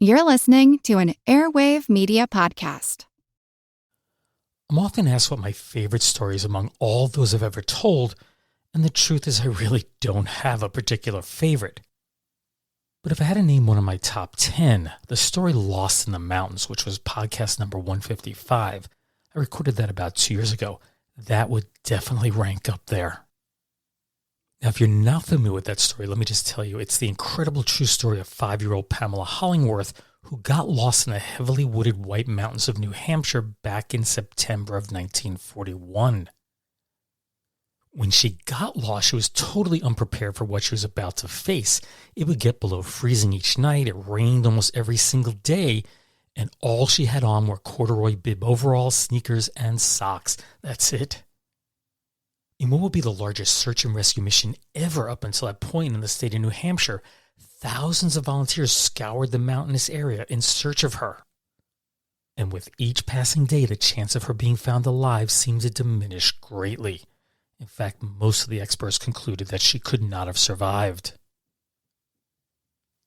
You're listening to an Airwave Media Podcast. I'm often asked what my favorite story is among all those I've ever told, and the truth is I really don't have a particular favorite. But if I had to name one of my top 10, the story Lost in the Mountains, which was podcast number 155, I recorded that about 2 years ago, that would definitely rank up there. Now, if you're not familiar with that story, let me just tell you, it's the incredible true story of 5-year-old Pamela Hollingworth, who got lost in the heavily wooded White Mountains of New Hampshire back in September of 1941. When she got lost, she was totally unprepared for what she was about to face. It would get below freezing each night, it rained almost every single day, and all she had on were corduroy bib overalls, sneakers, and socks. That's it. In what would be the largest search and rescue mission ever up until that point in the state of New Hampshire, thousands of volunteers scoured the mountainous area in search of her. And with each passing day, the chance of her being found alive seemed to diminish greatly. In fact, most of the experts concluded that she could not have survived.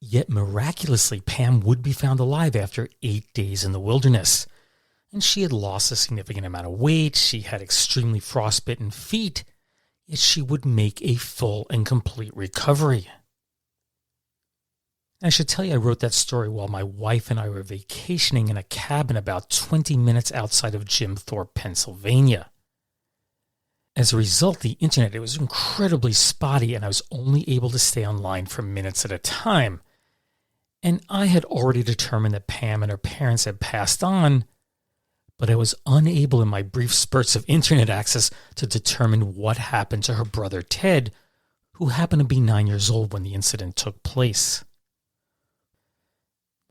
Yet miraculously, Pam would be found alive after 8 days in the wilderness. And she had lost a significant amount of weight, she had extremely frostbitten feet, yet she would make a full and complete recovery. I should tell you, I wrote that story while my wife and I were vacationing in a cabin about 20 minutes outside of Jim Thorpe, Pennsylvania. As a result, the internet, it was incredibly spotty and I was only able to stay online for minutes at a time. And I had already determined that Pam and her parents had passed on, but I was unable in my brief spurts of internet access to determine what happened to her brother Ted, who happened to be 9 years old when the incident took place.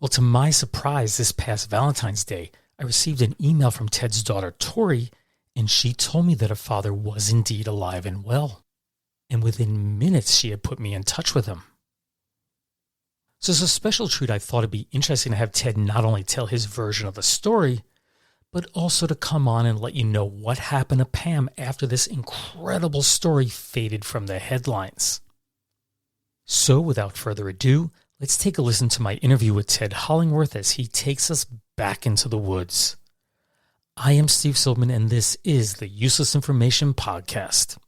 Well, to my surprise, this past Valentine's Day, I received an email from Ted's daughter, Tori, and she told me that her father was indeed alive and well. And within minutes, she had put me in touch with him. So as a special treat, I thought it'd be interesting to have Ted not only tell his version of the story, but also to come on and let you know what happened to Pam after this incredible story faded from the headlines. So without further ado, let's take a listen to my interview with Ted Hollingworth as he takes us back into the woods. I am Steve Silverman, and this is the Useless Information Podcast.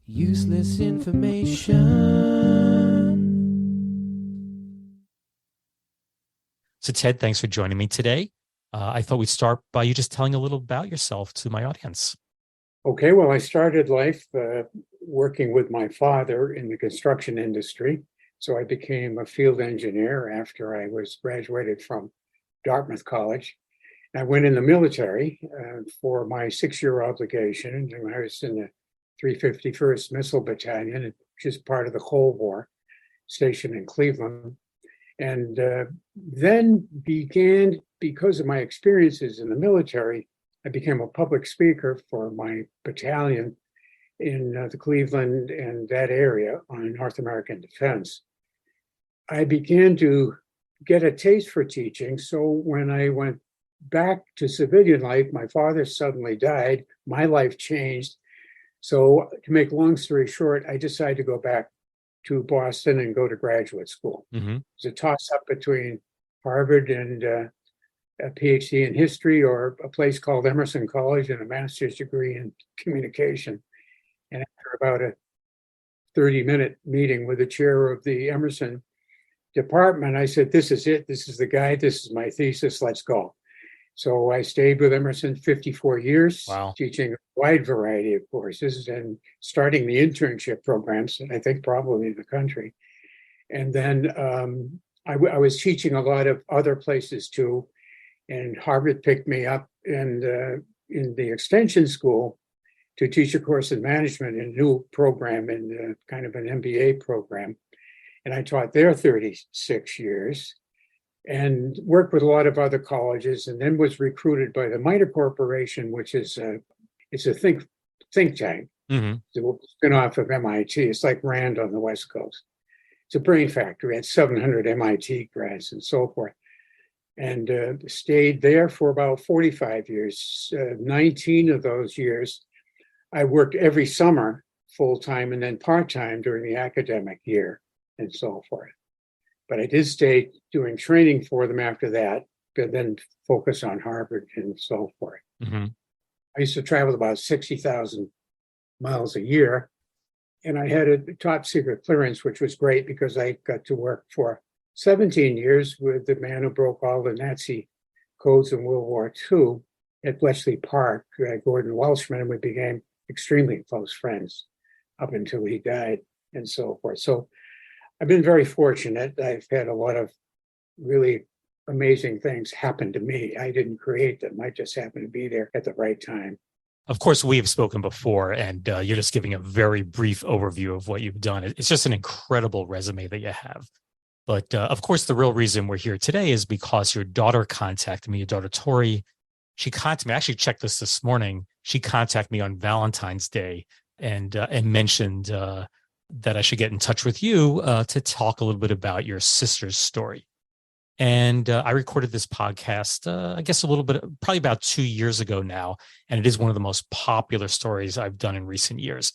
Useless information. So Ted, thanks for joining me today. I thought we'd start by you just telling a little about yourself to my audience. Okay, well, I started life working with my father in the construction industry. So I became a field engineer after I was graduated from Dartmouth College. I went in the military for my 6-year obligation. And I was in the 351st Missile Battalion, which is part of the Cold War, stationed in Cleveland. And then because of my experiences in the military, I became a public speaker for my battalion in the Cleveland and that area on North American defense. I began to get a taste for teaching. So when I went back to civilian life, my father suddenly died. My life changed. So to make a long story short, I decided to go back to Boston and go to graduate school. Mm-hmm. It was a toss-up between Harvard and a PhD in history or a place called Emerson College and a master's degree in communication. And after about a 30-minute meeting with the chair of the Emerson department, I said, this is it. This is the guy. This is my thesis. Let's go. So I stayed with Emerson 54 years, Wow. Teaching a wide variety of courses and starting the internship programs, I think probably in the country. And then I was teaching a lot of other places too. And Harvard picked me up in the extension school to teach a course in management in a new program, in kind of an MBA program. And I taught there 36 years and worked with a lot of other colleges, and then was recruited by the MITRE Corporation, which is it's a think tank. Mm-hmm. It's a spin-off of MIT. It's like RAND on the West Coast. It's a brain factory. It's 700 MIT grads and so forth. And stayed there for about 45 years. 19 of those years, I worked every summer full-time and then part-time during the academic year and so forth. But I did stay doing training for them after that, but then focus on Harvard and so forth. Mm-hmm. I used to travel about 60,000 miles a year. And I had a top secret clearance, which was great because I got to work for 17 years with the man who broke all the Nazi codes in World War II at Bletchley Park, Gordon Welshman, and we became extremely close friends up until he died and so forth. So I've been very fortunate. I've had a lot of really amazing things happen to me. I didn't create them. I just happened to be there at the right time. Of course, we have spoken before, and you're just giving a very brief overview of what you've done. It's just an incredible resume that you have. But of course, the real reason we're here today is because your daughter contacted me, your daughter Tori. She contacted me. I actually checked this morning. She contacted me on Valentine's Day and mentioned that I should get in touch with you to talk a little bit about your sister's story. And I recorded this podcast, I guess a little bit, probably about 2 years ago now. And it is one of the most popular stories I've done in recent years.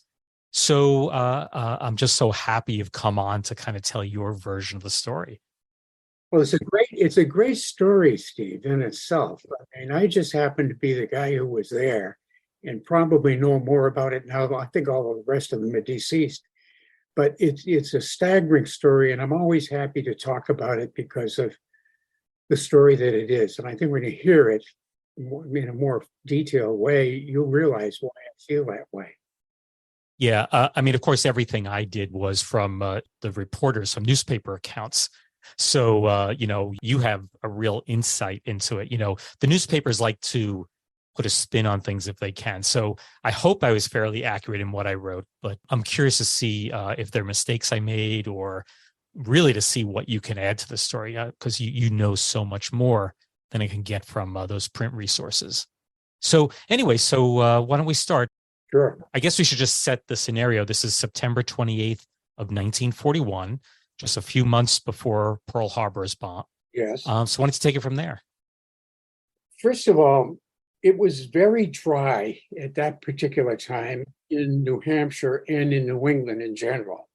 So I'm just so happy you've come on to kind of tell your version of the story. Well, it's a great story, Steve, in itself. I mean, I just happened to be the guy who was there and probably know more about it now. I think all of the rest of them are deceased. But it's a staggering story, and I'm always happy to talk about it because of the story that it is. And I think when you hear it in a more detailed way, you'll realize why I feel that way. Yeah. I mean, of course, everything I did was from the reporters, from newspaper accounts. So, you have a real insight into it. The newspapers like to put a spin on things if they can. So I hope I was fairly accurate in what I wrote, but I'm curious to see if there are mistakes I made or really to see what you can add to the story because you know so much more than I can get from those print resources. So anyway, why don't we start? Sure. I guess we should just set the scenario. This is September 28th of 1941, just a few months before Pearl Harbor is bombed. Yes. So why don't you take it from there? First of all, it was very dry at that particular time in New Hampshire and in New England in general.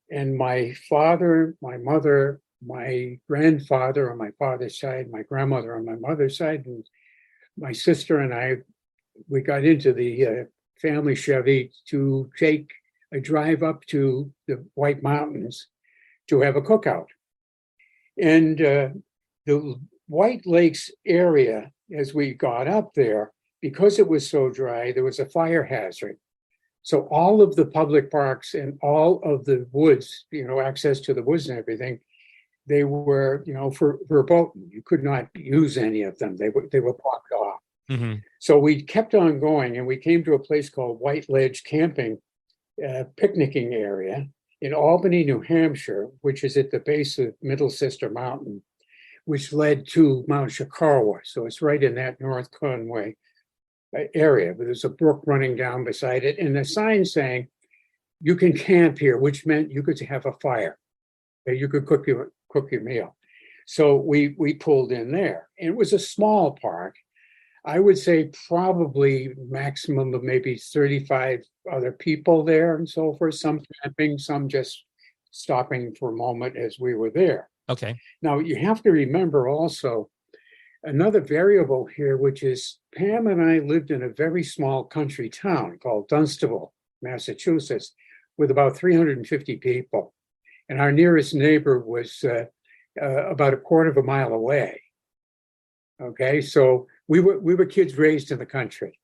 And my father, my mother, my grandfather on my father's side, my grandmother on my mother's side, and my sister and I, we got into the family Chevy to take a drive up to the White Mountains to have a cookout. And the White Lakes area, as we got up there, because it was so dry, there was a fire hazard. So all of the public parks and all of the woods, access to the woods and everything, they were, for verboten. You could not use any of them. They were blocked off. Mm-hmm. So we kept on going, and we came to a place called White Ledge Camping, picnicking area in Albany, New Hampshire, which is at the base of Middle Sister Mountain, which led to Mount Shakawa. So it's right in that North Conway area, but there's a brook running down beside it, and a sign saying you can camp here, which meant you could have a fire, that you could cook your meal. So we pulled in there, and it was a small park. I would say probably maximum of maybe 35 other people there and so forth, some camping, some just stopping for a moment as we were there. Okay. Now, you have to remember also another variable here, which is Pam and I lived in a very small country town called Dunstable, Massachusetts, with about 350 people. And our nearest neighbor was about a quarter of a mile away. Okay, so we were kids raised in the country.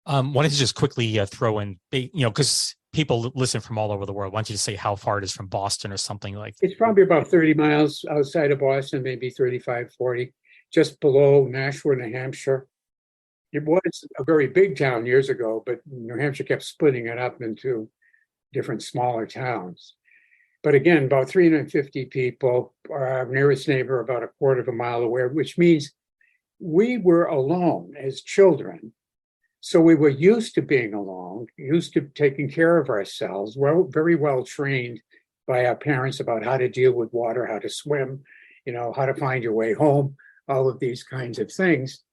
Wanted to just quickly throw in, because people listen from all over the world. Why don't you just say how far it is from Boston or something like that? It's probably about 30 miles outside of Boston, maybe 35, 40, just below Nashua, New Hampshire. It was a very big town years ago, but New Hampshire kept splitting it up into different smaller towns. But again, about 350 people, our nearest neighbor about a quarter of a mile away, which means we were alone as children. So we were used to being alone, used to taking care of ourselves, very well trained by our parents about how to deal with water, how to swim, how to find your way home, all of these kinds of things.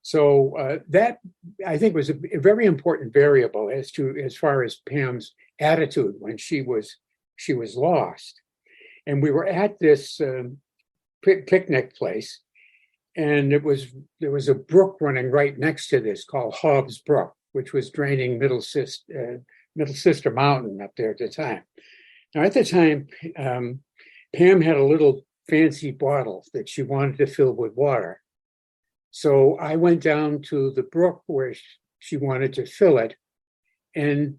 So that, I think, was a very important variable as far as Pam's attitude when she was lost. And we were at this picnic place, and there was a brook running right next to this called Hobbs Brook, which was draining Middle Sister Mountain up there at the time. Now, at the time, Pam had a little fancy bottle that she wanted to fill with water. So I went down to the brook where she wanted to fill it. And,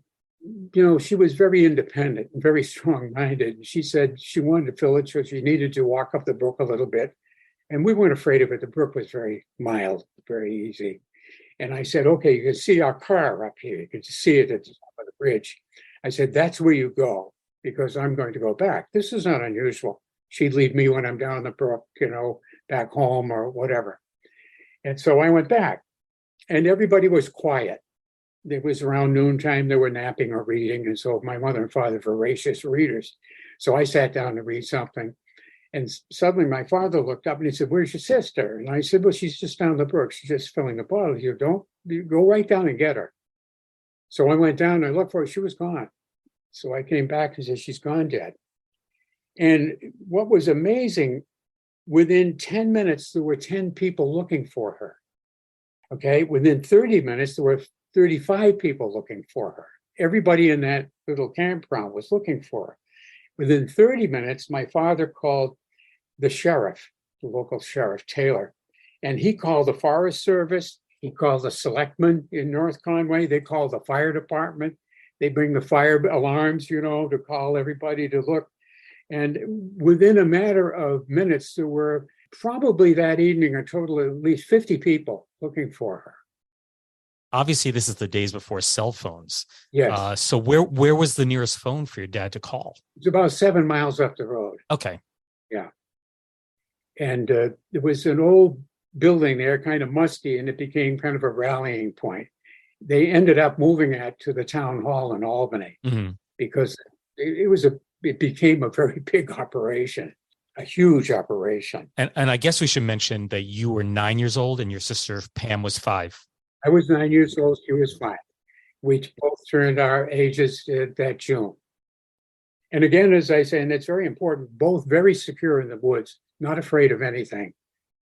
she was very independent and very strong-minded. She said she wanted to fill it, so she needed to walk up the brook a little bit. And we weren't afraid of it. The brook was very mild, very easy. And I said, okay, you can see our car up here. You can see it at the top of the bridge. I said, that's where you go, because I'm going to go back. This is not unusual. She'd leave me when I'm down the brook, back home or whatever. And so I went back, and everybody was quiet. It was around noontime. They were napping or reading. And so my mother and father, voracious readers. So I sat down to read something. And suddenly my father looked up and he said, where's your sister? And I said, well, she's just down the brook. She's just filling the bottle. You go right down and get her. So I went down and I looked for her. She was gone. So I came back and said, she's gone, Dad. And what was amazing, within 10 minutes, there were 10 people looking for her. Okay. Within 30 minutes, there were 35 people looking for her. Everybody in that little campground was looking for her. Within 30 minutes, my father called the sheriff, the local sheriff, Taylor, and he called the Forest Service. He called the selectmen in North Conway. They called the fire department. They bring the fire alarms, to call everybody to look. And within a matter of minutes, there were probably that evening a total of at least 50 people looking for her. Obviously, this is the days before cell phones. Yes. So where was the nearest phone for your dad to call? It's about 7 miles up the road. Okay. Yeah. And there was an old building there, kind of musty, and it became kind of a rallying point. They ended up moving it to the town hall in Albany because it became a very big operation, a huge operation. And I guess we should mention that you were 9 years old and your sister Pam was 5. I was 9 years old. She was 5. We both turned our ages that June. And again, as I say, and it's very important, both very secure in the woods, not afraid of anything.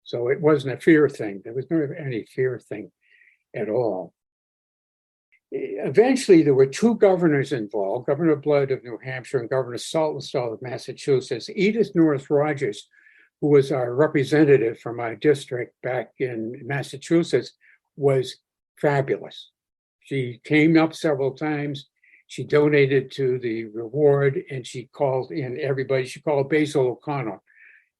So it wasn't a fear thing. There was never any fear thing at all. Eventually, there were 2 governors involved, Governor Blood of New Hampshire and Governor Saltonstall of Massachusetts. Edith North Rogers, who was our representative from our district back in Massachusetts, was fabulous. She came up several times. She donated to the reward, and she called in everybody. She called Basil O'Connor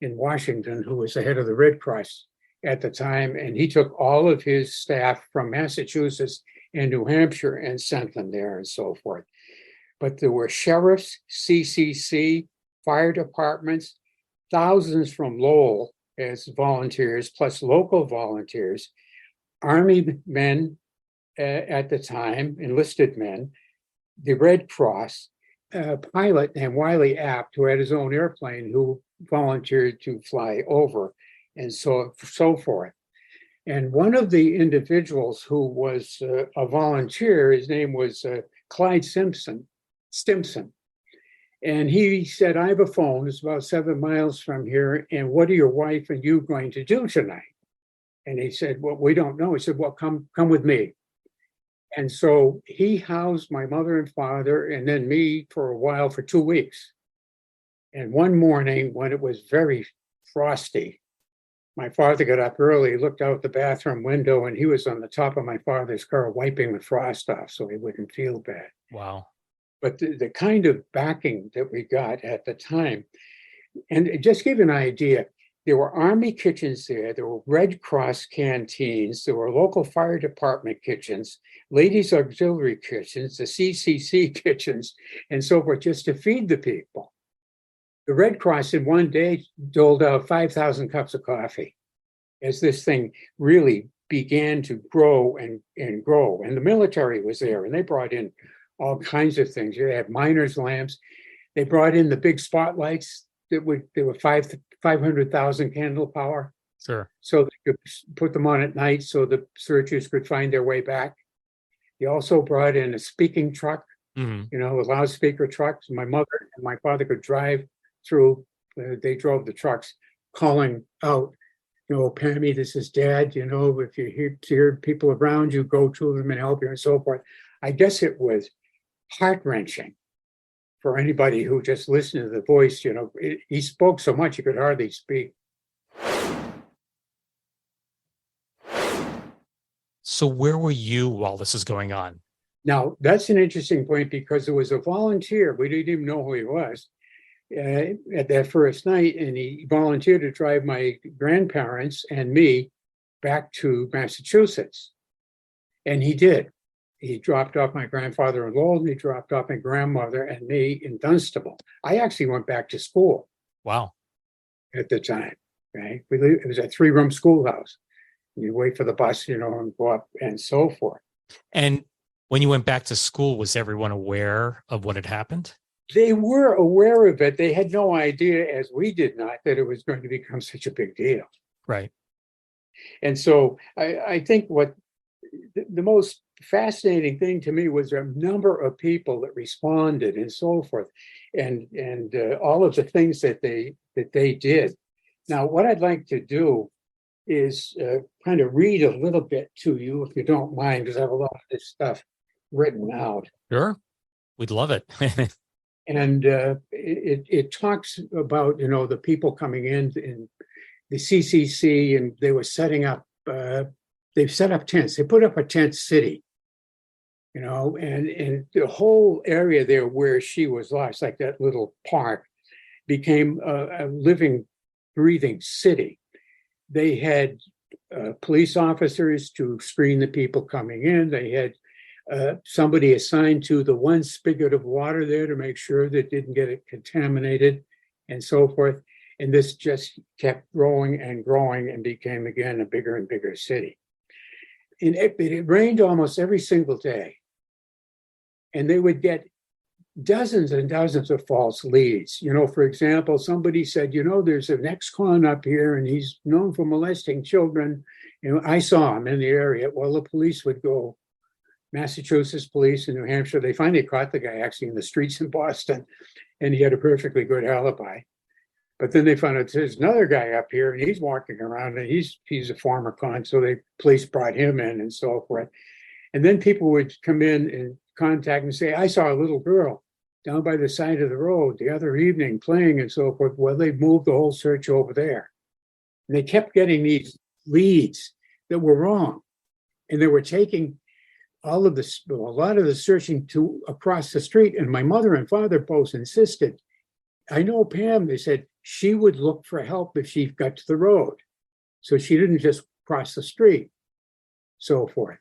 in Washington, who was the head of the Red Cross at the time, and he took all of his staff from Massachusetts and New Hampshire and sent them there and so forth. But there were sheriffs, CCC, fire departments, thousands from Lowell as volunteers, plus local volunteers, Army men at the time, enlisted men, the Red Cross, a pilot named Wiley Apt, who had his own airplane, who volunteered to fly over, and so forth. And one of the individuals who was a volunteer, his name was Clyde Stimson. And he said, I have a phone, it's about 7 miles from here, and what are your wife and you going to do tonight? And he said, well, we don't know. He said, well, come with me. And so he housed my mother and father and then me for a while, for 2 weeks. And one morning when it was very frosty, my father got up early, looked out the bathroom window, and he was on the top of my father's car wiping the frost off so he wouldn't feel bad. Wow. But the kind of backing that we got at the time, and just give you an idea, there were Army kitchens there were Red Cross canteens, there were local fire department kitchens, ladies auxiliary kitchens, the CCC kitchens, and so forth, just to feed the people. The Red Cross in one day doled out 5,000 cups of coffee as this thing really began to grow and grow. And the military was there, and they brought in all kinds of things. They had miners' lamps. They brought in the big spotlights they were 500,000 candle power. Sure. So they could put them on at night so the searchers could find their way back. They also brought in a speaking truck, a loudspeaker truck, so my mother and my father could drive through, they drove the trucks calling out, Pammy, this is Dad, if you hear people around you, go to them and help you and so forth. I guess it was heart-wrenching for anybody who just listened to the voice. He spoke so much he could hardly speak. So where were you while this is going on? Now, that's an interesting point because there was a volunteer. We didn't even know who he was at that first night, and he volunteered to drive my grandparents and me back to Massachusetts. And he did. He dropped off my grandfather-in-law, and he dropped off my grandmother and me in Dunstable. I actually went back to school. Wow. At the time, right? It was a 3-room schoolhouse. You wait for the bus, and go up and so forth. And when you went back to school, was everyone aware of what had happened? They were aware of it. They had no idea, as we did not, that it was going to become such a big deal. Right. And so I think what the most fascinating thing to me was a number of people that responded and so forth, and all of the things that they did. Now, what I'd like to do is kind of read a little bit to you, if you don't mind, because I have a lot of this stuff written out. Sure. We'd love it. And it talks about, the people coming in the CCC, and they were setting up, they've set up tents. They put up a tent city, and the whole area there where she was lost, like that little park, became a living, breathing city. They had police officers to screen the people coming in. They had somebody assigned to the one spigot of water there to make sure that didn't get it contaminated and so forth. And this just kept growing and growing and became, again, a bigger and bigger city. And it rained almost every single day. And they would get dozens and dozens of false leads. For example, somebody said, there's an ex-con up here and he's known for molesting children. I saw him in the area. Well, the police would go, Massachusetts police in New Hampshire, they finally caught the guy actually in the streets in Boston, and he had a perfectly good alibi. But then they found out there's another guy up here and he's walking around and he's a former con. So police brought him in and so forth. And then people would come in and contact and say, I saw a little girl down by the side of the road the other evening playing and so forth. Well, they moved the whole search over there. And they kept getting these leads that were wrong. And they were taking a lot of the searching to across the street. And my mother and father both insisted, I know Pam, they said, she would look for help if she got to the road. So she didn't just cross the street, so forth.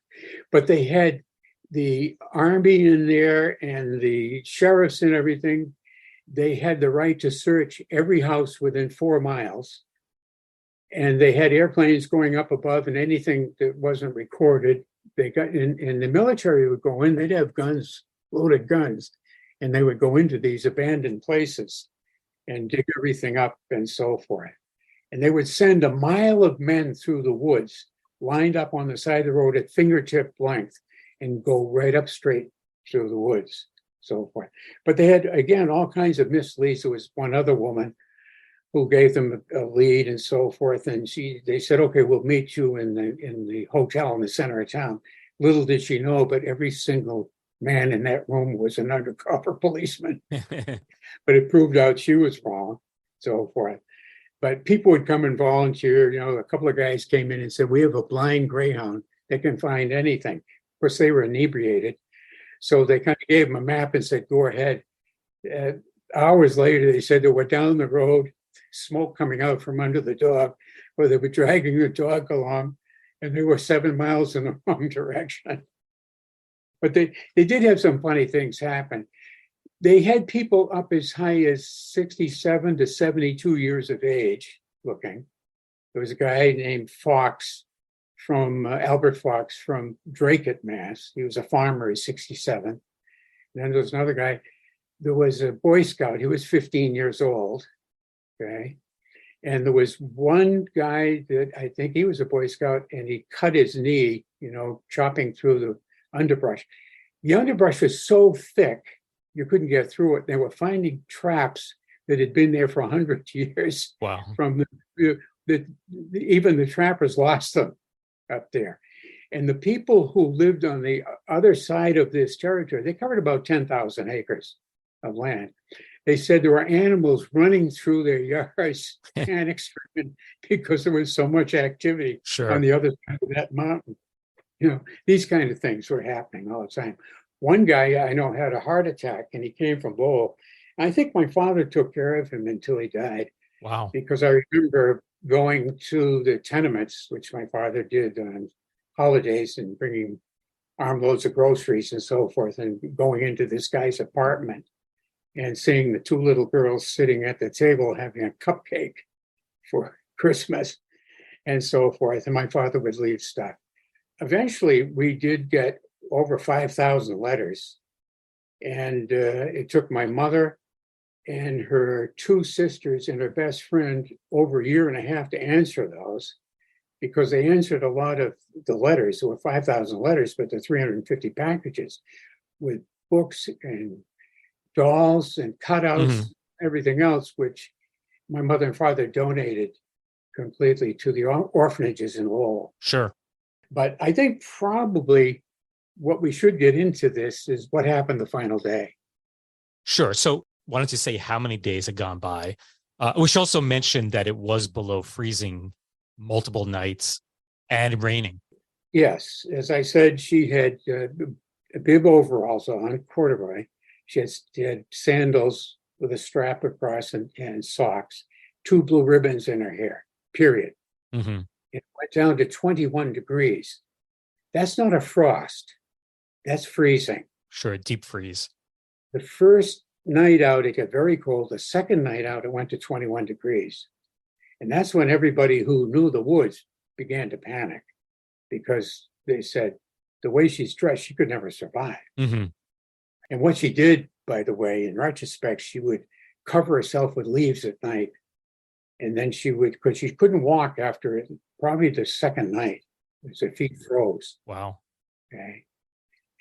But they had the army in there and the sheriffs and everything. They had the right to search every house within 4 miles. And they had airplanes going up above, and anything that wasn't recorded, they got in. And the military would go in, they'd have guns, loaded guns, and they would go into these abandoned places and dig everything up and so forth. And they would send a mile of men through the woods, lined up on the side of the road at fingertip length, and go right up straight through the woods, so forth. But they had, again, all kinds of misleads. There was one other woman who gave them a lead and so forth. And they said, okay, we'll meet you in the hotel in the center of town. Little did she know, but every single man in that room was an undercover policeman. But it proved out she was wrong, so forth. But people would come and volunteer. A couple of guys came in and said, we have a blind greyhound that can find anything. Of course, they were inebriated. So they kind of gave them a map and said, go ahead. Hours later, they said they were down the road, smoke coming out from under the dog, where they were dragging the dog along, and they were 7 miles in the wrong direction. But they did have some funny things happen. They had people up as high as 67 to 72 years of age looking. There was a guy named Albert Fox from Drake, Mass. He was a farmer, he's 67. And then there was another guy. There was a Boy Scout. He was 15 years old. Okay. And there was one guy that I think he was a Boy Scout, and he cut his knee, chopping through the underbrush. The underbrush was so thick, you couldn't get through it. They were finding traps that had been there for 100 years. Wow. From even the trappers lost them up there. And the people who lived on the other side of this territory, they covered about 10,000 acres of land. They said there were animals running through their yards, panic stricken, because there was so much activity on the other side of that mountain. These kind of things were happening all the time. One guy I know had a heart attack, and he came from Lowell. I think my father took care of him until he died. Wow. Because I remember going to the tenements, which my father did on holidays, and bringing armloads of groceries and so forth, and going into this guy's apartment and seeing the two little girls sitting at the table having a cupcake for Christmas and so forth. And my father would leave stuff. Eventually, we did get over 5,000 letters. And it took my mother and her two sisters and her best friend over a year and a half to answer those, because they answered a lot of the letters. There were 5,000 letters, but there were 350 packages with books and dolls and cutouts, everything else, which my mother and father donated completely to the orphanages in Lowell. Sure. But I think probably what we should get into this is what happened the final day. Sure. So why don't you say how many days had gone by? We should also mention that it was below freezing multiple nights and raining. Yes. As I said, she had bib overalls on, corduroy. She had sandals with a strap across and socks, 2 blue ribbons in her hair, period. Mm-hmm. It went down to 21 degrees. That's not a frost. That's freezing. Sure, deep freeze. The first night out, it got very cold. The second night out, it went to 21 degrees. And that's when everybody who knew the woods began to panic, because they said, the way she's dressed, she could never survive. Mm-hmm. And what she did, by the way, in retrospect, she would cover herself with leaves at night. And then she would, because she couldn't walk after probably the second night, as her feet froze. Wow. Okay.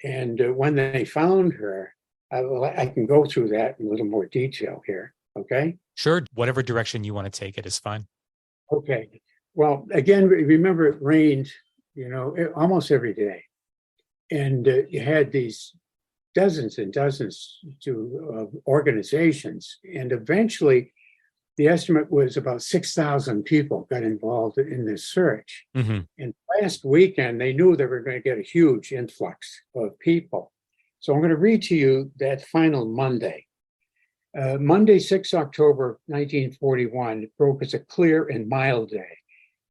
And when they found her, I can go through that in a little more detail here. Okay. Sure. Whatever direction you want to take it is fine. Okay. Well, again, remember it rained, almost every day. And you had these dozens and dozens of organizations. And eventually, the estimate was about 6,000 people got involved in this search. Mm-hmm. And last weekend, they knew they were going to get a huge influx of people. So I'm going to read to you that final Monday. Monday, 6 October 1941, broke as a clear and mild day.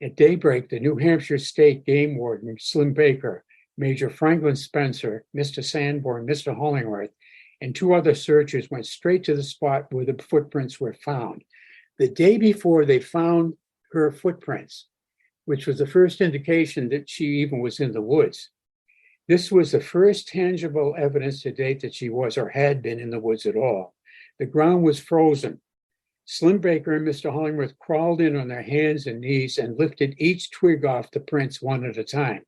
At daybreak, the New Hampshire State Game Warden, Slim Baker, Major Franklin Spencer, Mr. Sanborn, Mr. Hollingworth, and 2 other searchers went straight to the spot where the footprints were found. The day before, they found her footprints, which was the first indication that she even was in the woods. This was the first tangible evidence to date that she was or had been in the woods at all. The ground was frozen. Slim Baker and Mr. Hollingworth crawled in on their hands and knees and lifted each twig off the prints one at a time.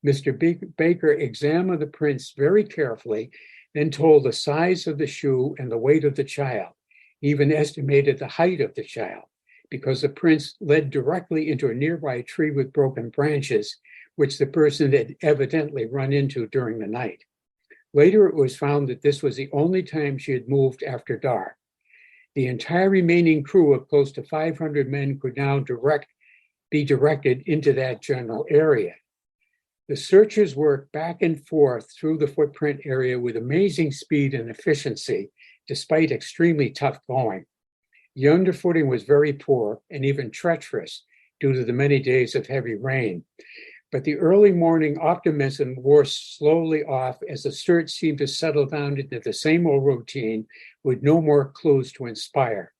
Mr. Baker examined the prints very carefully, then told the size of the shoe and the weight of the child. He even estimated the height of the child, because the prints led directly into a nearby tree with broken branches, which the person had evidently run into during the night. Later, it was found that this was the only time she had moved after dark. The entire remaining crew of close to 500 men could now be directed into that general area. The searchers worked back and forth through the footprint area with amazing speed and efficiency, despite extremely tough going. The underfooting was very poor and even treacherous due to the many days of heavy rain. But the early morning optimism wore slowly off as the search seemed to settle down into the same old routine with no more clues to inspire.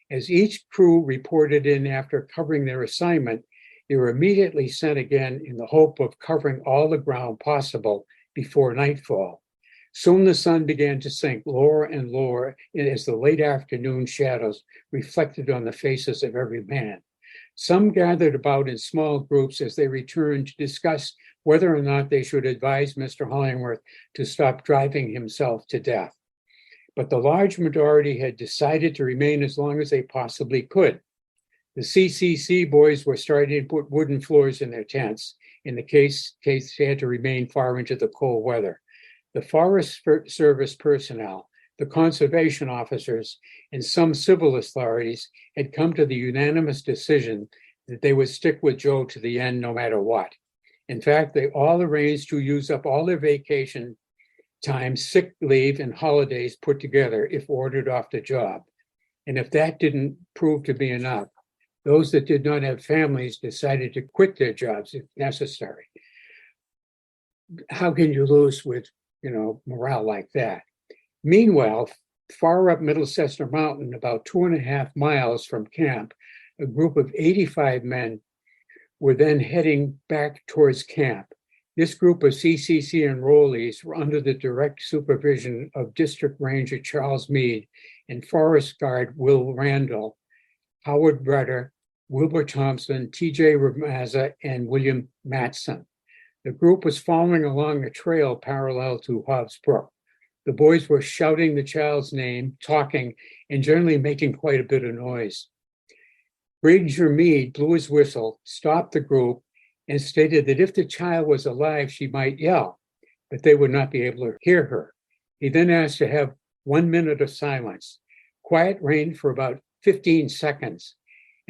As each crew reported in after covering their assignment, they were immediately sent again in the hope of covering all the ground possible before nightfall. Soon the sun began to sink lower and lower as the late afternoon shadows reflected on the faces of every man. Some gathered about in small groups as they returned to discuss whether or not they should advise Mr. Hollingworth to stop driving himself to death. but the large majority had decided to remain as long as they possibly could. The CCC boys were starting to put wooden floors in their tents in the case they had to remain far into the cold weather. The Forest Service personnel, the conservation officers, and some civil authorities had come to the unanimous decision that they would stick with Joe to the end no matter what. In fact, they all arranged to use up all their vacation time, sick leave, and holidays put together if ordered off the job. And if that didn't prove to be enough, those that did not have families decided to quit their jobs if necessary. How can you lose with, morale like that? Meanwhile, far up Middle Cessna Mountain, about 2.5 miles from camp, a group of 85 men were then heading back towards camp. This group of CCC enrollees were under the direct supervision of District Ranger Charles Meade and Forest Guard Will Randall, Howard Rutter, Wilbur Thompson, T.J. Ramaza, and William Matson. The group was following along a trail parallel to Hobbs Brook. The boys were shouting the child's name, talking, and generally making quite a bit of noise. Ranger Meade blew his whistle, stopped the group, and stated that if the child was alive, she might yell, but they would not be able to hear her. He then asked to have 1 minute of silence. Quiet reigned for about 15 seconds,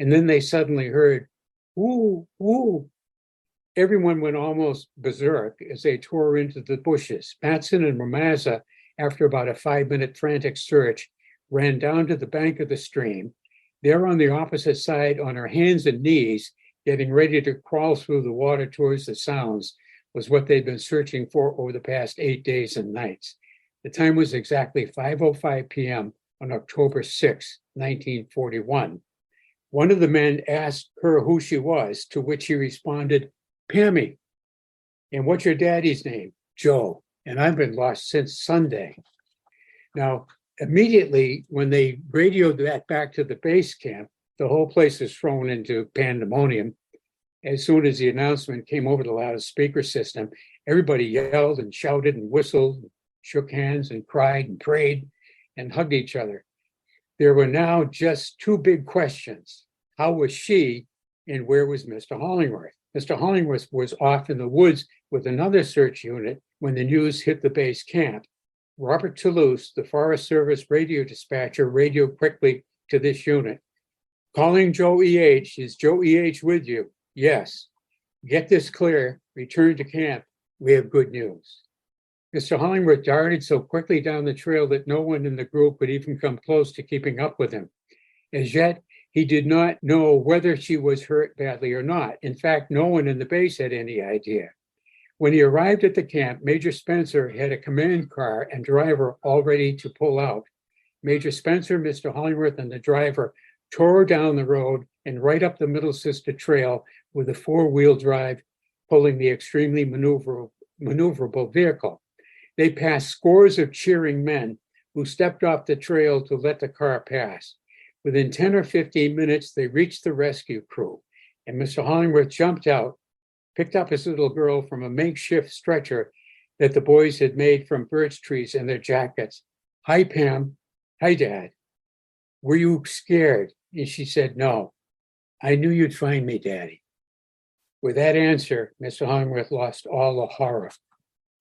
and then they suddenly heard, "Woo, woo." Everyone went almost berserk as they tore into the bushes. Matson and Ramaza, after about a 5-minute frantic search, ran down to the bank of the stream. There on the opposite side, on her hands and knees, getting ready to crawl through the water towards the sounds, was what they'd been searching for over the past 8 days and nights. The time was exactly 5:05 p.m. on October 6, 1941. One of the men asked her who she was, to which she responded, "Pammy." "And what's your daddy's name?" "Joe. And I've been lost since Sunday." Now, immediately when they radioed that back to the base camp, the whole place was thrown into pandemonium. As soon as the announcement came over the loudspeaker system, everybody yelled and shouted and whistled, shook hands and cried and prayed and hugged each other. There were now just two big questions. How was she, and where was Mr. Hollingworth? Mr. Hollingworth was off in the woods with another search unit when the news hit the base camp. Robert Toulouse, the Forest Service radio dispatcher, radioed quickly to this unit. "Calling Joe E.H. Is Joe E.H. with you?" "Yes." "Get this clear. Return to camp. We have good news." Mr. Hollingworth darted so quickly down the trail that no one in the group could even come close to keeping up with him. As yet, he did not know whether she was hurt badly or not. In fact, no one in the base had any idea. When he arrived at the camp, Major Spencer had a command car and driver all ready to pull out. Major Spencer, Mr. Hollingworth, and the driver tore down the road and right up the Middle Sister Trail with a 4-wheel drive pulling the extremely maneuverable vehicle. They passed scores of cheering men who stepped off the trail to let the car pass. Within 10 or 15 minutes, they reached the rescue crew, and Mr. Hollingworth jumped out, picked up his little girl from a makeshift stretcher that the boys had made from birch trees in their jackets. "Hi, Pam." "Hi, Dad." "Were you scared?" And she said, "No. I knew you'd find me, Daddy." With that answer, Mr. Hollingworth lost all the horror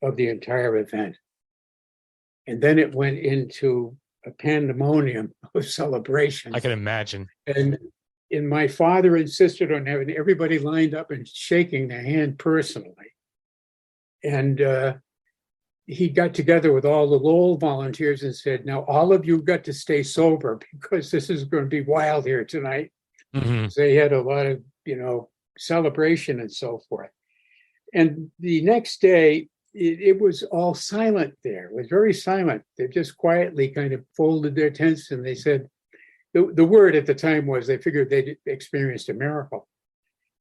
of the entire event. And then it went into a pandemonium of celebration. I can imagine. And my father insisted on having everybody lined up and shaking their hand personally. And he got together with all the Lowell volunteers and said, "Now all of you got to stay sober because this is going to be wild here tonight." Mm-hmm. So they had a lot of, celebration and so forth. And the next day, it was all silent there. It was very silent. They just quietly kind of folded their tents and they said, the word at the time was they figured they'd experienced a miracle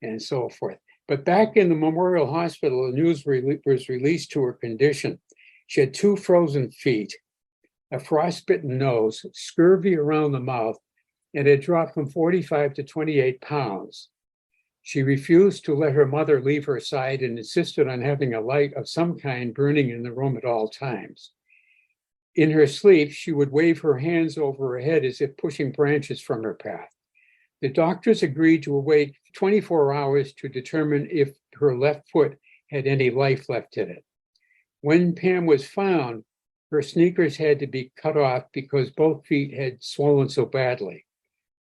and so forth. But back in the Memorial Hospital, the news was released to her condition. She had 2 frozen feet, a frostbitten nose, scurvy around the mouth, and had dropped from 45 to 28 pounds. She refused to let her mother leave her side and insisted on having a light of some kind burning in the room at all times. In her sleep, she would wave her hands over her head as if pushing branches from her path. The doctors agreed to wait 24 hours to determine if her left foot had any life left in it. When Pam was found, her sneakers had to be cut off because both feet had swollen so badly.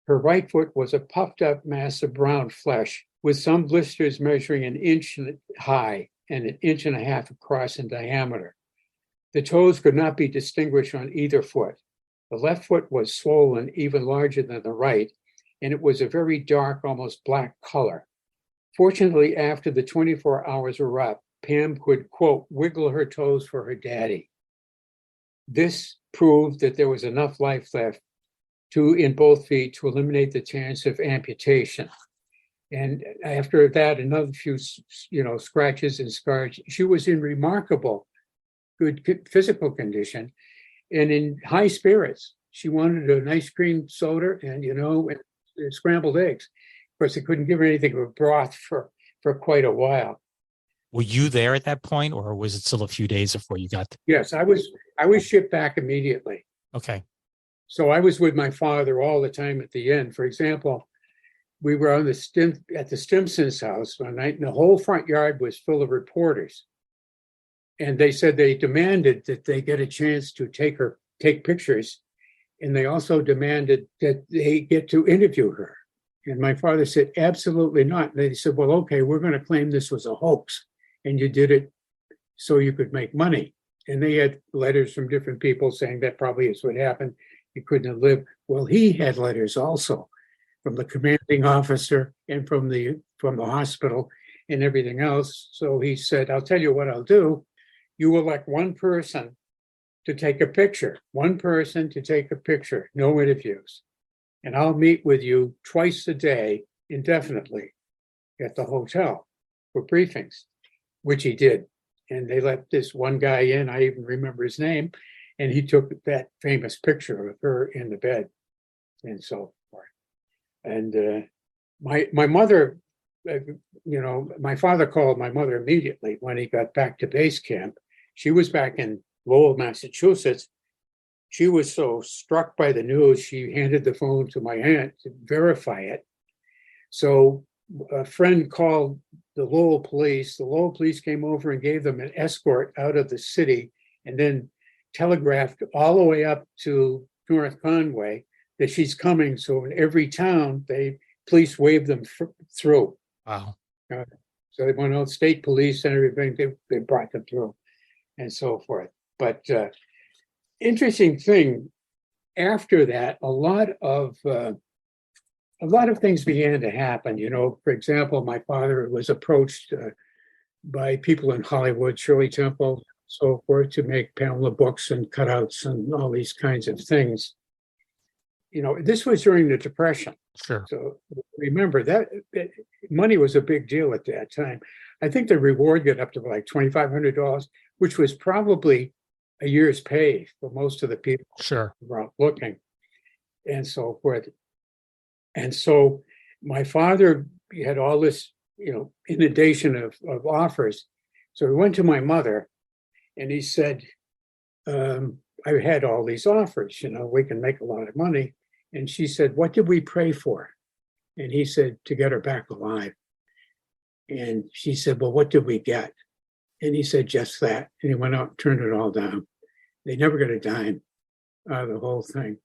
Her right foot was a puffed up mass of brown flesh with some blisters measuring an inch high and an inch and a half across in diameter. The toes could not be distinguished on either foot. The left foot was swollen, even larger than the right, and it was a very dark, almost black color. Fortunately, after the 24 hours were up, Pam could, quote, wiggle her toes for her daddy. This proved that there was enough life left in both feet to eliminate the chance of amputation. And after that, another few, scratches and scars. She was in remarkable good physical condition and in high spirits. She wanted an ice cream soda and scrambled eggs. Of course, they couldn't give her anything but broth for quite a while. Were you there at that point, or was it still a few days before you got? Yes, I was shipped back immediately. Okay. So I was with my father all the time at the end. For example, we were at the Stimson's house one night, and the whole front yard was full of reporters. And they said they demanded that they get a chance to take pictures. And they also demanded that they get to interview her. And my father said, absolutely not. And they said, well, okay, we're going to claim this was a hoax. And you did it so you could make money. And they had letters from different people saying that probably is what happened. You couldn't have lived. Well, he had letters also from the commanding officer and from the hospital and everything else. So he said, I'll tell you what I'll do. You elect one person to take a picture, no interviews. And I'll meet with you twice a day indefinitely at the hotel for briefings, which he did. And they let this one guy in, I even remember his name, and he took that famous picture of her in the bed and so forth. And my mother, my father called my mother immediately when he got back to base camp. She was back in Lowell, Massachusetts. She was so struck by the news, she handed the phone to my aunt to verify it. So a friend called the Lowell police. The Lowell police came over and gave them an escort out of the city and then telegraphed all the way up to North Conway that she's coming. So in every town, police waved them through. Wow. So they went out, state police and everything, they brought them through and so forth. But interesting thing, after that, a lot of things began to happen. For example, my father was approached by people in Hollywood, Shirley Temple, so forth, to make Pamela books and cutouts and all these kinds of things. This was during the Depression. Sure. So remember that money was a big deal at that time. I think the reward got up to like $2,500, which was probably a year's pay for most of the people Sure. who were out looking and so forth. And so my father had all this, inundation of offers. So he went to my mother and he said, I had all these offers, we can make a lot of money. And she said, what did we pray for? And he said, to get her back alive. And she said, well, what did we get? And he said, just that. And he went out and turned it all down. They never got a dime out of the whole thing.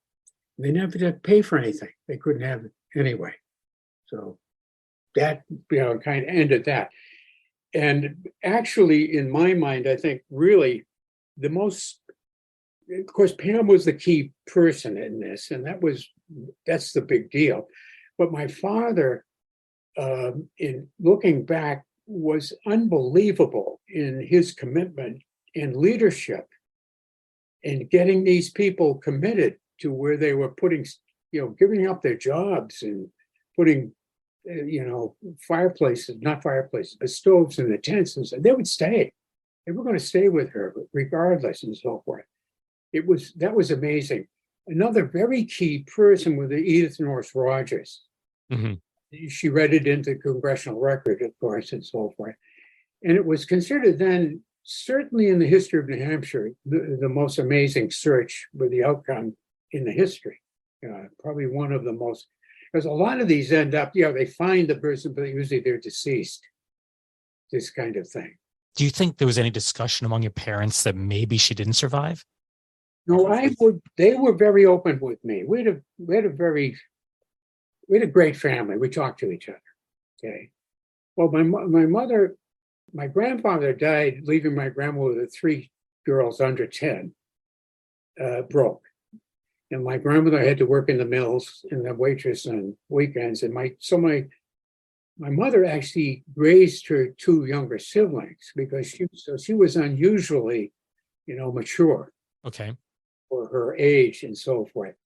They never did pay for anything. They couldn't have it anyway. So that, kind of ended that. And actually, in my mind, I think really of course, Pam was the key person in this, and that's the big deal. But my father, in looking back, was unbelievable in his commitment and leadership and getting these people committed to where they were putting, giving up their jobs and putting, not fireplaces, but stoves in the tents, and said they would stay. They were going to stay with her regardless and so forth. That was amazing. Another very key person was Edith Norris Rogers. Mm-hmm. She read it into the Congressional Record, of course, and so forth. And it was considered then certainly in the history of New Hampshire, the most amazing search with the outcome in the history. Probably one of the most, because a lot of these end up, they find the person, but usually they're deceased. This kind of thing. Do you think there was any discussion among your parents that maybe she didn't survive? No, they were very open with me. We had a great family. We talked to each other. Okay. Well, my grandfather died, leaving my grandmother with 3 girls under 10, broke. And my grandmother had to work in the mills and the waitress on weekends. And my mother actually raised her 2 younger siblings because she was unusually, mature. Okay. For her age and so forth.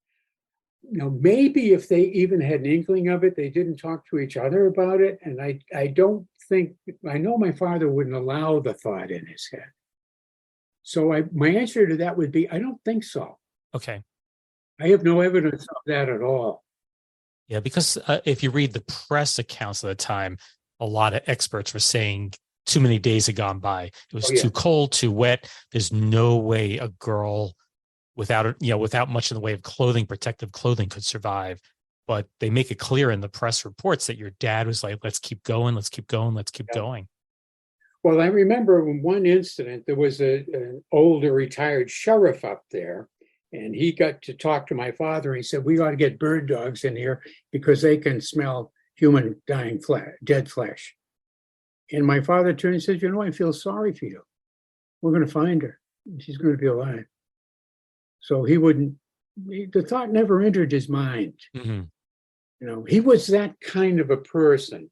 Maybe if they even had an inkling of it, they didn't talk to each other about it. And I know my father wouldn't allow the thought in his head. So my answer to that would be, I don't think so. Okay. I have no evidence of that at all. Yeah, because if you read the press accounts of the time, a lot of experts were saying too many days had gone by. It was too cold, too wet. There's no way a girl without much in the way of clothing, protective clothing, could survive. But they make it clear in the press reports that your dad was like, let's keep going, let's keep going, let's keep going. Well, I remember in one incident, there was an older retired sheriff up there, and he got to talk to my father. He said, we ought to get bird dogs in here because they can smell human dying dead flesh. And my father turned and said, I feel sorry for you. We're going to find her. She's going to be alive. So the thought never entered his mind. Mm-hmm. He was that kind of a person,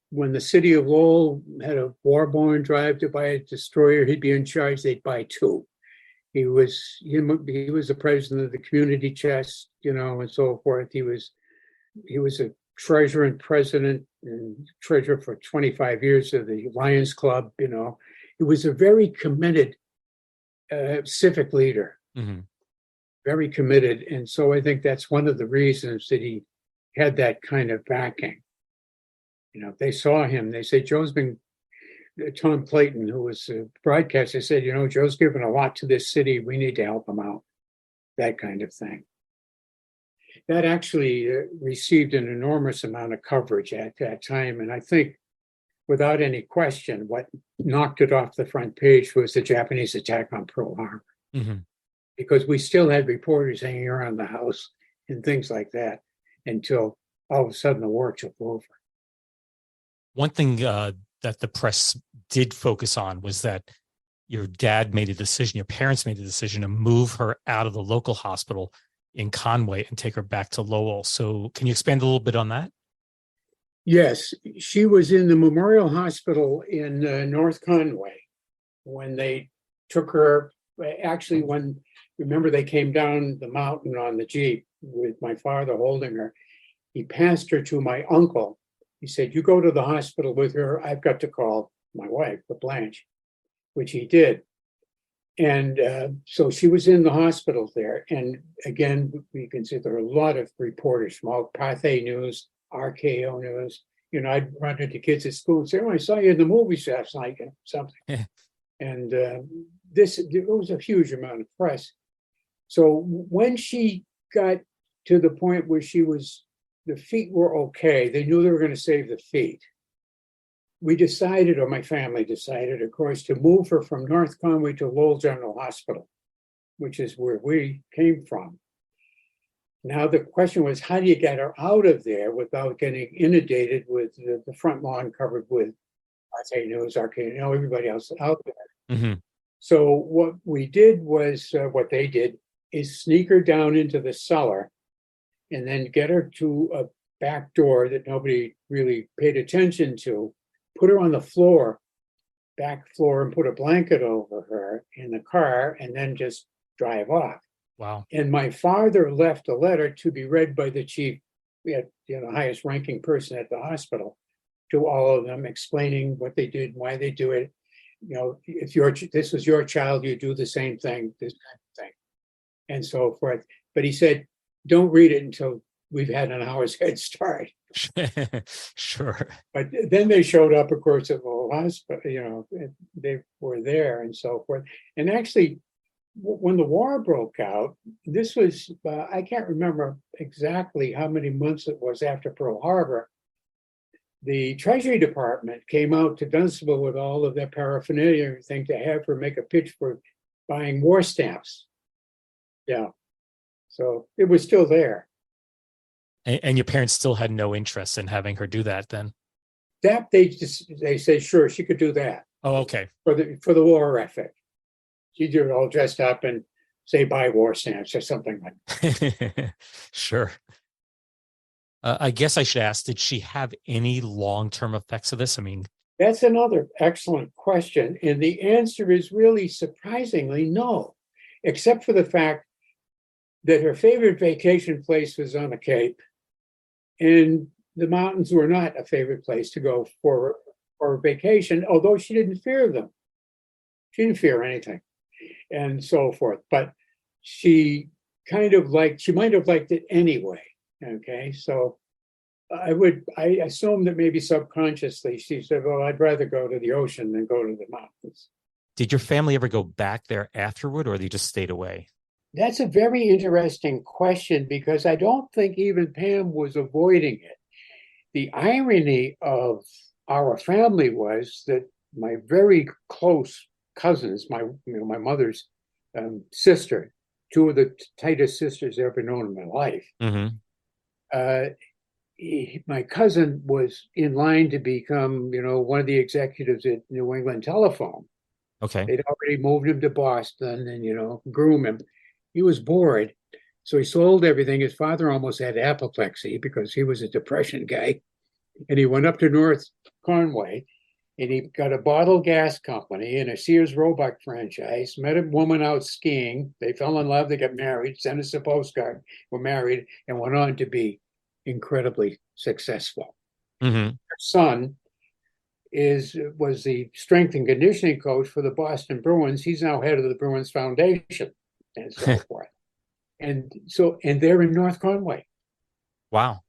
when the city of Lowell had a war-borne drive to buy a destroyer, he'd be in charge, they'd buy 2. He was the president of the community chest, and so forth. He was a treasurer and president and treasurer for 25 years of the Lions Club, He was a very committed civic leader, mm-hmm. very committed. And so I think that's one of the reasons that he had that kind of backing. They saw him, they said, Tom Clayton, who was a broadcaster, said, Joe's given a lot to this city. We need to help him out. That kind of thing. That actually received an enormous amount of coverage at that time. And I think, without any question, what knocked it off the front page was the Japanese attack on Pearl Harbor. Mm-hmm. Because we still had reporters hanging around the house and things like that until all of a sudden the war took over. One thing that the press did focus on was that your dad made a decision, your parents made a decision to move her out of the local hospital in Conway and take her back to Lowell. So can you expand a little bit on that? Yes, she was in the Memorial Hospital in North Conway when they took her. Actually, remember they came down the mountain on the Jeep with my father holding her. He passed her to my uncle. He said, you go to the hospital with her. I've got to call my wife, Blanche, which he did. And so she was in the hospital there. And again, we can see there are a lot of reporters from all Pathé News, RKO News. I'd run into kids at school and say, I saw you in the movies last night, something. Yeah. And there was a huge amount of press. So when she got to the point where the feet were okay, they knew they were going to save the feet. We decided, or my family decided, of course, to move her from North Conway to Lowell General Hospital, which is where we came from. Now the question was, how do you get her out of there without getting inundated with the front lawn covered with Pathé News, RKO, everybody else out there? Mm-hmm. So what we did was, what they did is sneak her down into the cellar and then get her to a back door that nobody really paid attention to, put her on the back floor, and put a blanket over her in the car, and then just drive off. Wow. And my father left a letter to be read by the chief, the highest ranking person at the hospital, to all of them, explaining what they did, why they do it. If this was your child, you do the same thing, this kind of thing, and so forth. But he said, don't read it until we've had an hour's head start. Sure. But then they showed up, of course, at the hospital, they were there and so forth. And actually, when the war broke out, this was, I can't remember exactly how many months it was after Pearl Harbor, the Treasury Department came out to Dunstable with all of their paraphernalia and everything to have her make a pitch for buying war stamps. Yeah. So it was still there. And your parents still had no interest in having her do that then? That they said, sure, she could do that. Oh, okay. For the war effort. She'd do it all dressed up and say buy war stamps or something like that. Sure. I guess I should ask, did she have any long-term effects of this? I mean, that's another excellent question. And the answer is really surprisingly no, except for the fact that her favorite vacation place was on the Cape, and the mountains were not a favorite place to go for vacation, although she didn't fear them. She didn't fear anything and so forth. But she might have liked it anyway. Okay, so I assume that maybe subconsciously she said, well, I'd rather go to the ocean than go to the mountains. Did your family ever go back there afterward, or they just stayed away? That's a very interesting question, because I don't think even Pam was avoiding it. The irony of our family was that my very close cousins, my mother's sister, two of the tightest sisters I've ever known in my life. Mm-hmm. My cousin was in line to become, one of the executives at New England Telephone. Okay. They'd already moved him to Boston and, groom him. He was bored, so he sold everything. His father almost had apoplexy because he was a depression guy. And he went up to North Conway, and he got a bottle gas company and a Sears Roebuck franchise, met a woman out skiing. They fell in love, they got married, sent us a postcard, were married, and went on to be incredibly successful. Mm-hmm. Her son was the strength and conditioning coach for the Boston Bruins. He's now head of the Bruins Foundation and so forth. And they're in North Conway. Wow.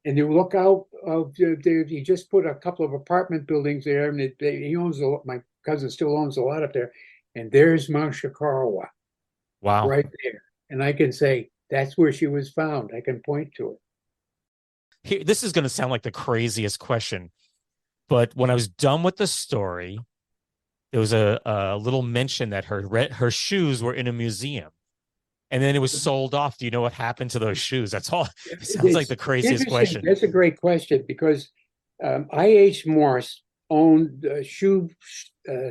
And you look out of he just put a couple of apartment buildings there, and he owns my cousin still owns a lot up there. And there's Mount Shikarawa. Wow. Right there. And I can say that's where she was found. I can point to it. Here, this is going to sound like the craziest question, but when I was done with the story, there was a little mention that her shoes were in a museum, and then it was sold off. Do you know what happened to those shoes? That's all. It sounds like the craziest question. That's a great question, because I.H. Morse owned a shoe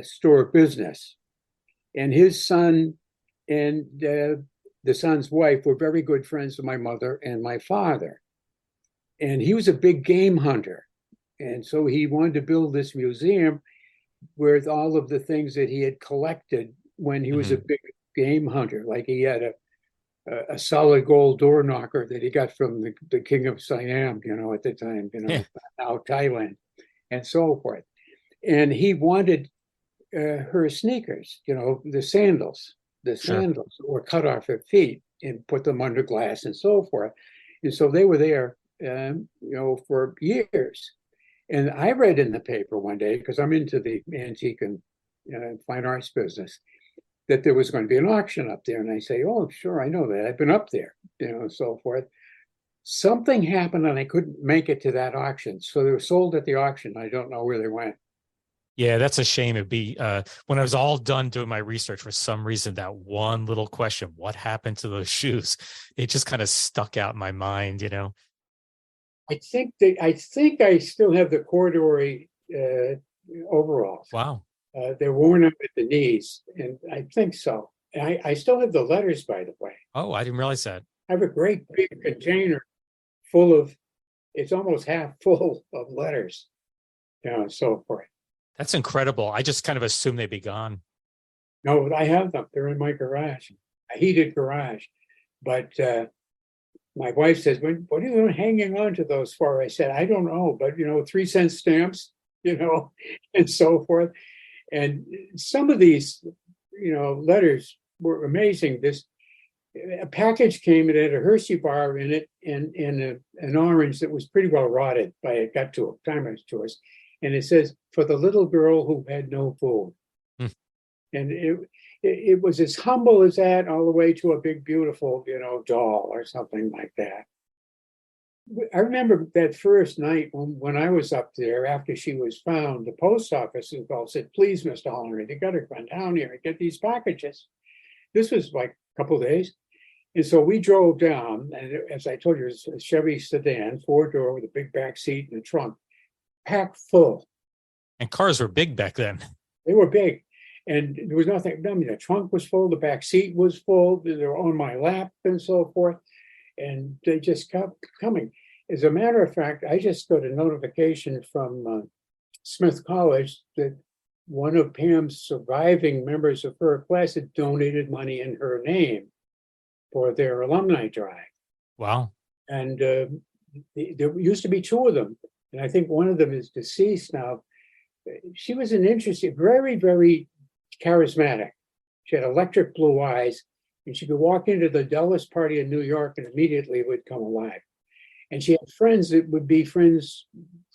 store business, and his son and the son's wife were very good friends of my mother and my father. And he was a big game hunter. And so he wanted to build this museum with all of the things that he had collected when he was a big game hunter. Like he had a solid gold door knocker that he got from the king of Siam, at the time, now Thailand, and so forth. And he wanted her sneakers, the sandals were cut off her feet and put them under glass and so forth. And so they were there, for years. And I read in the paper one day, because I'm into the antique and fine arts business, that there was going to be an auction up there. And I say, oh, sure, I know that. I've been up there, so forth. Something happened and I couldn't make it to that auction. So they were sold at the auction. I don't know where they went. Yeah, that's a shame. It'd be when I was all done doing my research, for some reason, that one little question, what happened to those shoes? It just kind of stuck out in my mind, I think I still have the corduroy overalls. Wow. They're worn up at the knees, and I think so. I still have the letters, by the way. Oh, I didn't realize that. I have a great big container full of, it's almost half full of letters, and so forth. That's incredible. I just kind of assumed they'd be gone. No, I have them. They're in my garage, a heated garage. But my wife says, what are you hanging on to those for? I said, I don't know, but 3-cent stamps, and so forth. And some of these, letters were amazing. a package came. It had a Hershey bar in it and an orange that was pretty well rotted by it got to time to us. And it says, for the little girl who had no food. Hmm. And it was as humble as that, all the way to a big, beautiful, doll or something like that. I remember that first night when I was up there after she was found, the post office said, please, Mr. Hollingworth, you got to come down here and get these packages. This was like a couple of days. And so we drove down, and as I told you, it was a Chevy sedan, 4-door with a big back seat and a trunk, packed full. And cars were big back then. They were big. And there was nothing, the trunk was full, the back seat was full, they were on my lap and so forth. And they just kept coming. As a matter of fact, I just got a notification from Smith College that one of Pam's surviving members of her class had donated money in her name for their alumni drive. Wow. And there used to be 2 of them. And I think one of them is deceased now. She was an interesting, very, very charismatic. She had electric blue eyes, and she could walk into the dullest party in New York and immediately would come alive. And she had friends that would be friends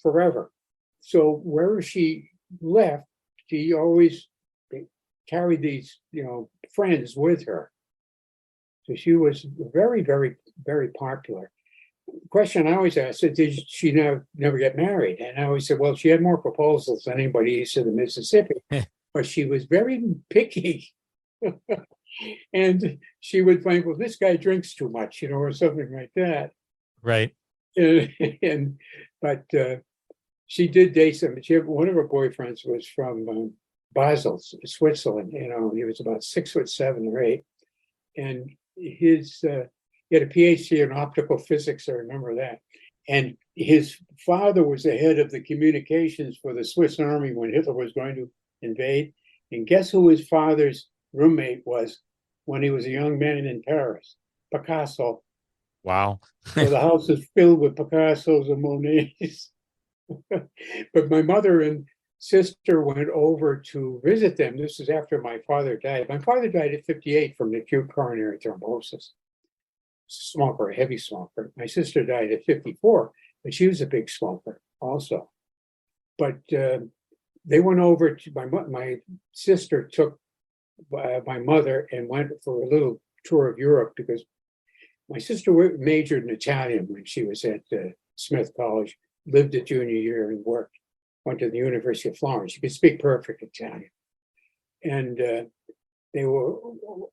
forever. So wherever she left, she always carried these, friends with her. So she was very, very, very popular. The question I always asked is, did she never get married? And I always said, well, she had more proposals than anybody east of the Mississippi, but she was very picky. And she would think, well, this guy drinks too much, or something like that. Right. But she did date some. One of her boyfriends was from Basel, Switzerland. He was about 6'7" or 8, and he had a PhD in optical physics. I remember that. And his father was the head of the communications for the Swiss army when Hitler was going to invade. And guess who his father's roommate was when he was a young man in Paris? Picasso. Wow. So the house is filled with Picassos and Monets. But my mother and sister went over to visit them. This is after my father died. My father died at 58 from acute coronary thrombosis. Smoker, a heavy smoker. My sister died at 54, but she was a big smoker also. But they went over to my sister took my mother and went for a little tour of Europe, because my sister majored in Italian when she was at Smith College, lived at junior year and went to the University of Florence. She could speak perfect Italian. And they were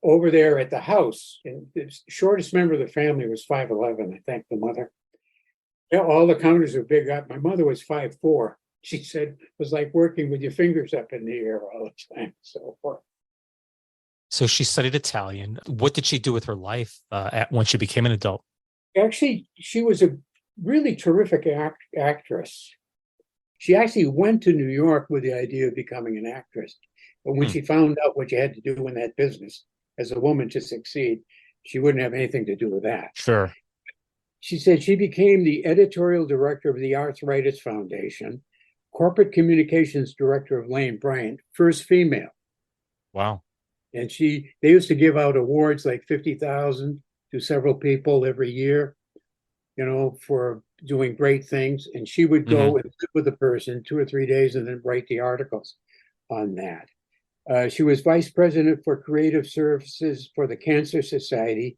over there at the house. And the shortest member of the family was 5'11", I think, the mother. All the counters were big up. My mother was 5'4". She said it was like working with your fingers up in the air all the time, so forth. So she studied Italian. What did she do with her life when she became an adult? Actually, she was a really terrific actress. She actually went to New York with the idea of becoming an actress. But when she found out what you had to do in that business as a woman to succeed, she wouldn't have anything to do with that. Sure. She said she became the editorial director of the Arthritis Foundation, corporate communications director of Lane Bryant, first female. Wow. And they used to give out awards like 50,000 to several people every year, for doing great things. And she would go and sit with the person 2 or 3 days and then write the articles on that. She was vice president for creative services for the Cancer Society,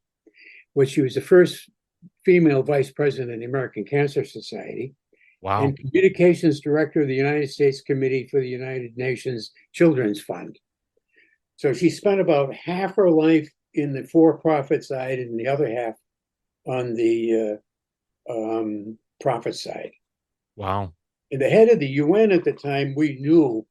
which she was the first female vice president of the American Cancer Society. Wow. And communications director of the United States Committee for the United Nations Children's Fund. So she spent about half her life in the for-profit side and the other half on the profit side. Wow. And the head of the UN at the time, we knew,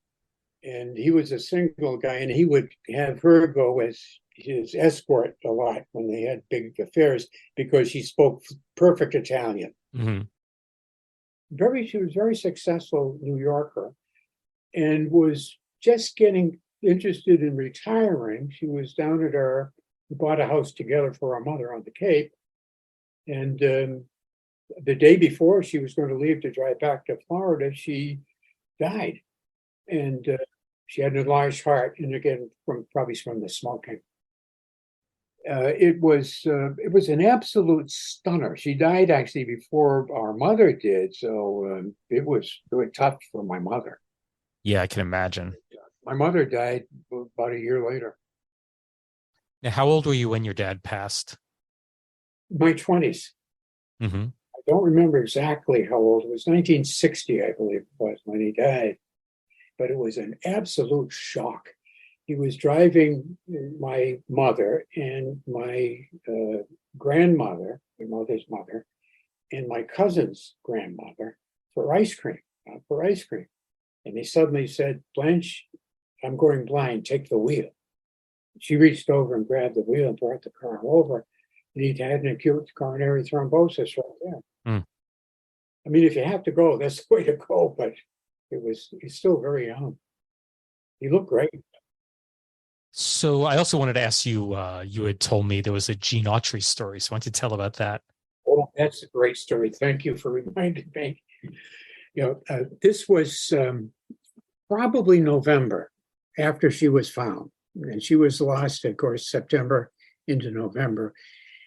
and he was a single guy, and he would have her go as his escort a lot when they had big affairs because she spoke perfect Italian. Mm-hmm. She was very successful New Yorker and was just getting interested in retiring. She was down we bought a house together for our mother on the Cape. And the day before she was going to leave to drive back to Florida, she died. And she had an enlarged heart, and again, probably from the smoking. It was an absolute stunner. She died actually before our mother did, so it was really tough for my mother. Yeah, I can imagine. My mother died about a year later. Now, how old were you when your dad passed? My 20s. Mm-hmm. I don't remember exactly how old. It was 1960, I believe it was, when he died. But it was an absolute shock. He was driving my mother and my grandmother, my mother's mother, and my cousin's grandmother for ice cream, for ice cream. And he suddenly said, "Blanche, I'm going blind, take the wheel." She reached over and grabbed the wheel and brought the car over. And he'd had an acute coronary thrombosis right there. Mm. I mean, if you have to go, that's the way to go, but he's still very young. He looked great. So I also wanted to ask you, you had told me there was a Gene Autry story. So I want you to tell about that. Oh, that's a great story. Thank you for reminding me. This was probably November after she was found. And she was lost, of course, September into November.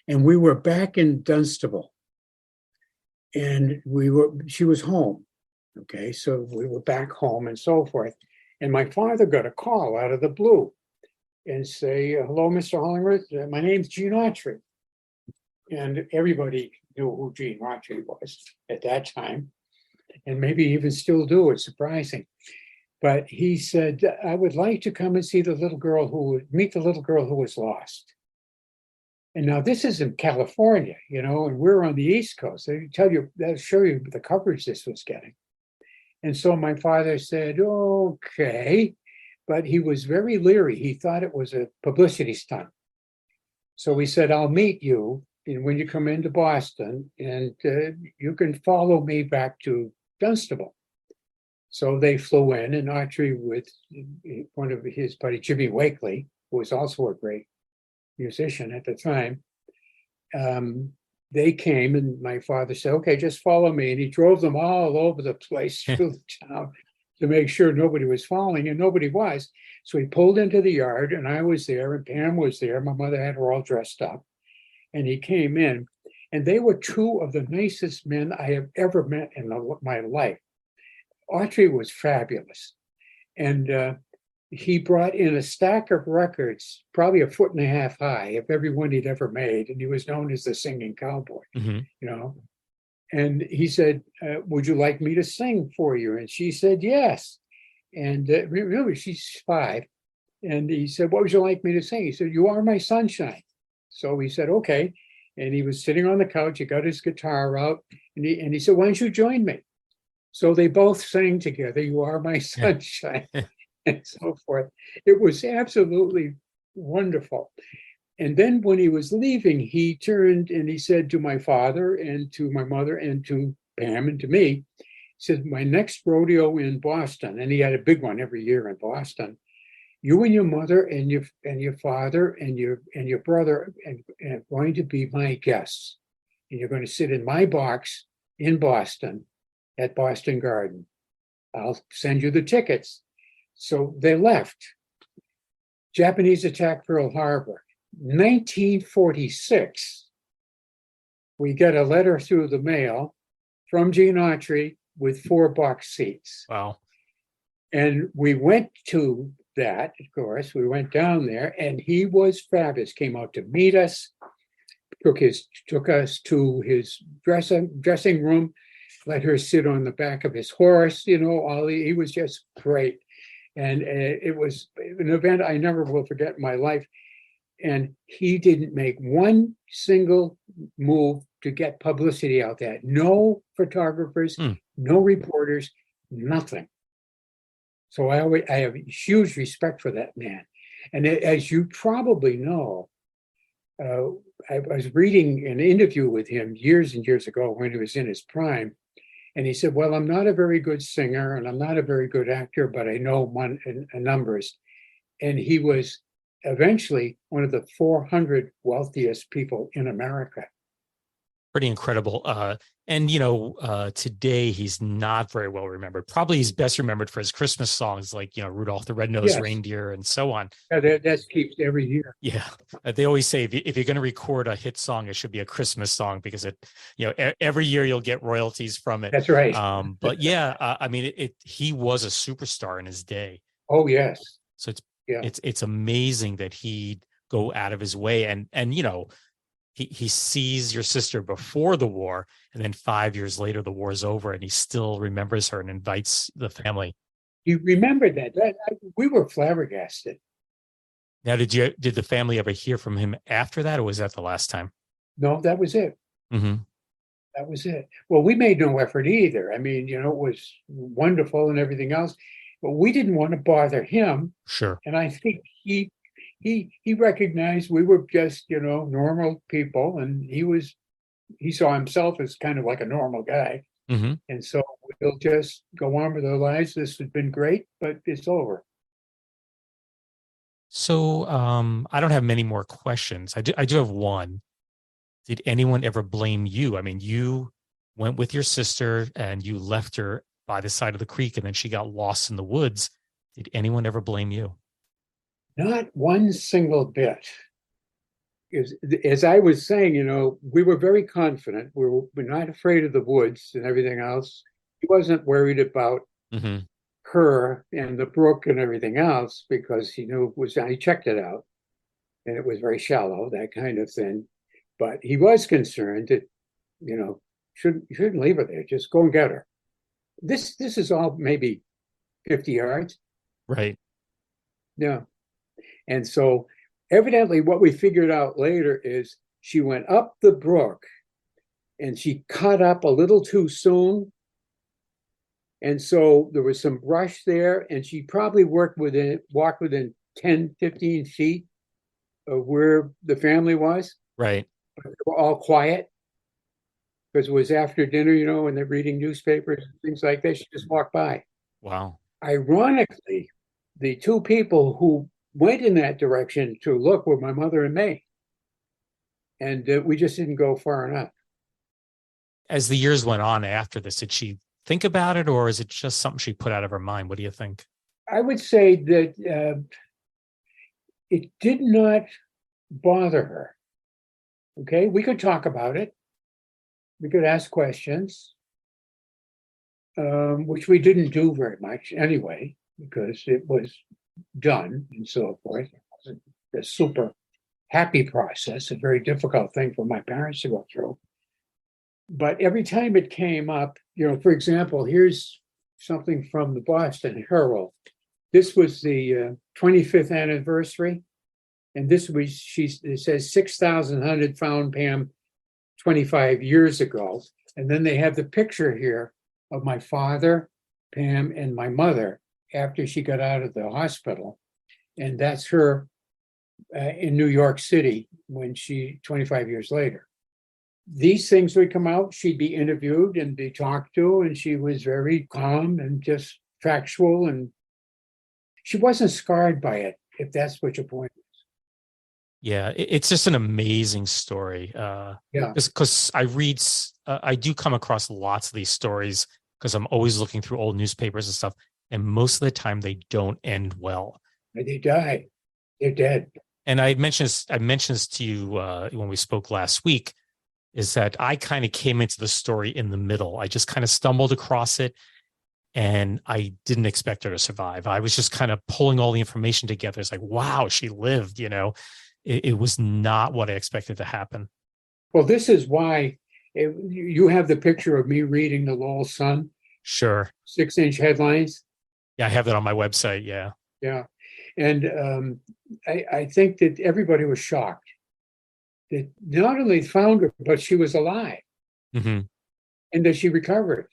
And we were back in Dunstable. And she was home. Okay, so we were back home and so forth. And my father got a call out of the blue and say, "Hello, Mr. Hollingworth, my name's Gene Autry." And everybody knew who Gene Autry was at that time, and maybe even still do. It's surprising. But he said, "I would like to come and see meet the little girl who was lost." And now this is in California, and we're on the East Coast. They'll show you the coverage this was getting. And so my father said, "Okay," but he was very leery. He thought it was a publicity stunt. So he said, "I'll meet you and when you come into Boston, and you can follow me back to Dunstable." So they flew in, and Autry with one of his buddy, Jimmy Wakely, who was also a great musician at the time. They came, and my father said, "Okay, just follow me." And he drove them all over the place through the town to make sure nobody was following, and nobody was. So he pulled into the yard, and I was there, and Pam was there. My mother had her all dressed up. And he came in, and they were two of the nicest men I have ever met in my life. Autry was fabulous. And he brought in a stack of records, probably a foot and a half high, of everyone he'd ever made. And he was known as the singing cowboy, Mm-hmm. And he said, "Would you like me to sing for you?" And she said, "Yes." And really, she's 5. And he said, "What would you like me to sing?" He said, "You Are My Sunshine." So he said, "Okay." And he was sitting on the couch. He got his guitar out, and he said, "Why don't you join me?" So they both sang together, "You Are My Sunshine," and so forth. It was absolutely wonderful. And then when he was leaving, he turned and he said to my father and to my mother and to Pam and to me, he said, "My next rodeo in Boston," and he had a big one every year in Boston, "you and your mother and your father and your brother are going to be my guests. And you're going to sit in my box in Boston at Boston Garden. I'll send you the tickets." So they left. Japanese attack Pearl Harbor. 1946. We get a letter through the mail from Gene Autry with 4 box seats. Wow. And we went to that, of course. We went down there, and he was fabulous. Came out to meet us, took us to his dressing room, let her sit on the back of his horse. He was just great. And it was an event I never will forget in my life. And he didn't make one single move to get publicity out there. No photographers, no reporters, nothing. So I have huge respect for that man. And as you probably know, I was reading an interview with him years and years ago when he was in his prime. And he said, "Well, I'm not a very good singer and I'm not a very good actor, but I know numbers." And he was eventually one of the 400 wealthiest people in America. Pretty incredible. Today he's not very well remembered. Probably he's best remembered for his Christmas songs like, Rudolph the Red-Nosed Yes, Reindeer and so on. that keeps every year. Yeah. They always say if you're going to record a hit song, it should be a Christmas song because every year you'll get royalties from it. That's right. But yeah, he was a superstar in his day. Oh, yes. So it's amazing that he'd go out of his way and he sees your sister before the war, and then 5 years later, the war's over, and he still remembers her and invites the family. You remember that? We were flabbergasted. Now, did the family ever hear from him after that, or was that the last time? No, that was it. Mm-hmm. That was it. Well, we made no effort either. I mean, it was wonderful and everything else, but we didn't want to bother him. Sure. And I think he recognized we were just, normal people, and he saw himself as kind of like a normal guy. Mm-hmm. And so we'll just go on with our lives. This has been great, but it's over. So I don't have many more questions. I do have one. Did anyone ever blame you? I mean, you went with your sister and you left her by the side of the creek, and then she got lost in the woods. Did anyone ever blame you? Not one single bit. As I was saying, we were very confident. We're not afraid of the woods and everything else. He wasn't worried about Mm-hmm. her and the brook and everything else because he knew he checked it out, and it was very shallow, that kind of thing. But he was concerned that, you shouldn't leave her there. Just go and get her. This is all maybe 50 yards. Right. Yeah. And so evidently what we figured out later is she went up the brook and she cut up a little too soon. And so there was some brush there, and she probably walked within 10, 15 feet of where the family was. Right. But they were all quiet because it was after dinner, when they're reading newspapers and things like that. She just walked by. Wow. Ironically, the two people who went in that direction to look were my mother and me. And we just didn't go far enough. As the years went on after this, did she think about it, or is it just something she put out of her mind? What do you think? I would say that it did not bother her. Okay, we could talk about it. We could ask questions, which we didn't do very much anyway, because it was done and so forth. It wasn't a super happy process, a very difficult thing for my parents to go through. But every time it came up, for example, here's something from the Boston Herald. This was the 25th anniversary. And it says 6,100 found Pam 25 years ago. And then they have the picture here of my father, Pam, and my mother after she got out of the hospital. And that's her in New York City 25 years later. These things would come out, she'd be interviewed and be talked to, and she was very calm and just factual, and she wasn't scarred by it, if that's what your point is. Yeah, it's just an amazing story. Yeah. Because I do come across lots of these stories because I'm always looking through old newspapers and stuff, and most of the time they don't end well. They die. They're dead. And I mentioned this to you when we spoke last week, is that I kind of came into the story in the middle. I just kind of stumbled across it, and I didn't expect her to survive. I was just kind of pulling all the information together. It's like, wow, she lived, It was not what I expected to happen. Well, this is why you have the picture of me reading the Lowell Sun. Sure. 6-inch headlines. Yeah, I have that on my website. Yeah. Yeah. And I think that everybody was shocked that not only found her, but she was alive. Mm-hmm. And that she recovered,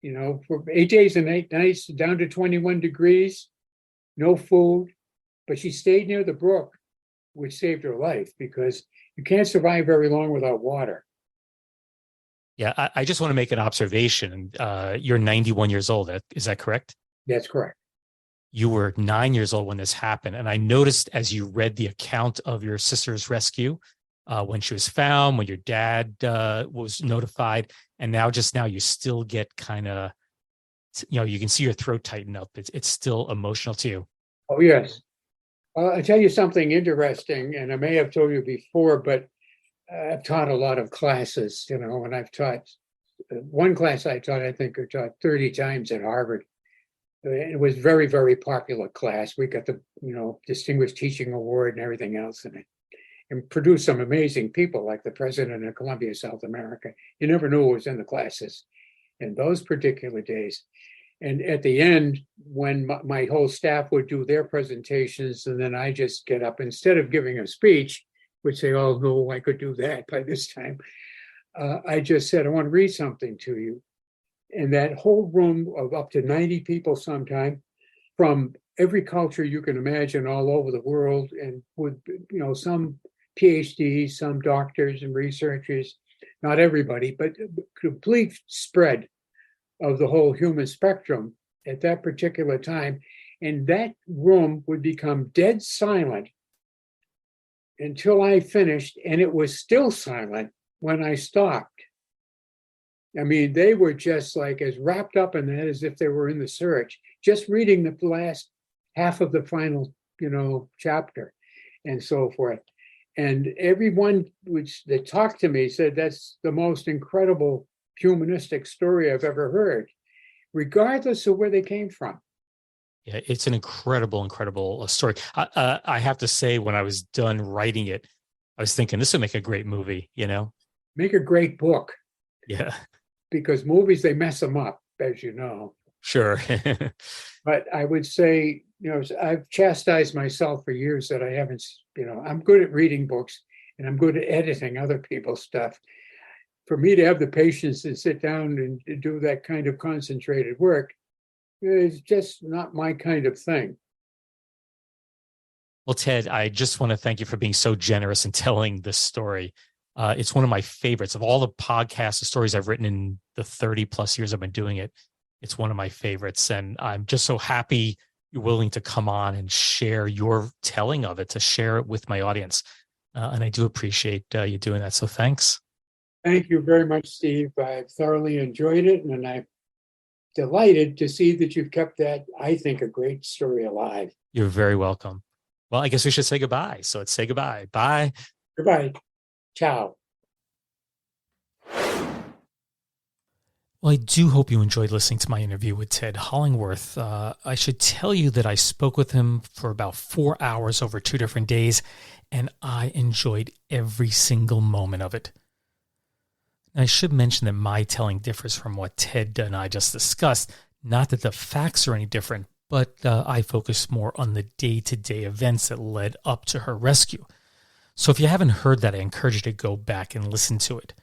for 8 days and 8 nights, down to 21 degrees, no food, but she stayed near the brook, which saved her life, because you can't survive very long without water. Yeah, I just want to make an observation. You're 91 years old. Is that correct? That's correct. You were 9 years old when this happened. And I noticed as you read the account of your sister's rescue, when she was found, when your dad was notified, and now you still get kind of, you can see your throat tighten up. It's still emotional to you. Oh, yes. I'll tell you something interesting, and I may have told you before, but I've taught a lot of classes, and I've taught one class I taught, I think I taught 30 times at Harvard. It was very, very popular class. We got the, Distinguished Teaching Award and everything else in it, and produced some amazing people like the president of Columbia, South America. You never knew who was in the classes in those particular days. And at the end, when my whole staff would do their presentations, and then I just get up, instead of giving a speech, which they all knew I could do that by this time, I just said, I want to read something to you. And that whole room of up to 90 people sometime, from every culture you can imagine all over the world, and with, some PhDs, some doctors and researchers, not everybody, but complete spread of the whole human spectrum at that particular time. And that room would become dead silent until I finished, and it was still silent when I stopped. I mean, they were just like as wrapped up in that as if they were in the search, just reading the last half of the final, chapter and so forth. And everyone that talked to me said, that's the most incredible humanistic story I've ever heard, regardless of where they came from. Yeah, it's an incredible story. I have to say, when I was done writing it, I was thinking this would make a great movie, Make a great book. Yeah. Because movies, they mess them up, as you know. Sure. But I would say, I've chastised myself for years that I haven't, I'm good at reading books and I'm good at editing other people's stuff. For me to have the patience to sit down and do that kind of concentrated work is just not my kind of thing. Well, Ted, I just want to thank you for being so generous in telling this story. It's one of my favorites of all the podcasts, the stories I've written in the 30 plus years I've been doing it. It's one of my favorites. And I'm just so happy you're willing to come on and share your telling of it, to share it with my audience. And I do appreciate you doing that. So thanks. Thank you very much, Steve. I've thoroughly enjoyed it. And I'm delighted to see that you've kept that, I think, a great story alive. You're very welcome. Well, I guess we should say goodbye. So let's say goodbye. Bye. Goodbye. Ciao. Well, I do hope you enjoyed listening to my interview with Ted Hollingworth. I should tell you that I spoke with him for about 4 hours over 2 different days, and I enjoyed every single moment of it. And I should mention that my telling differs from what Ted and I just discussed. Not that the facts are any different, but I focus more on the day-to-day events that led up to her rescue. So if you haven't heard that, I encourage you to go back and listen to it.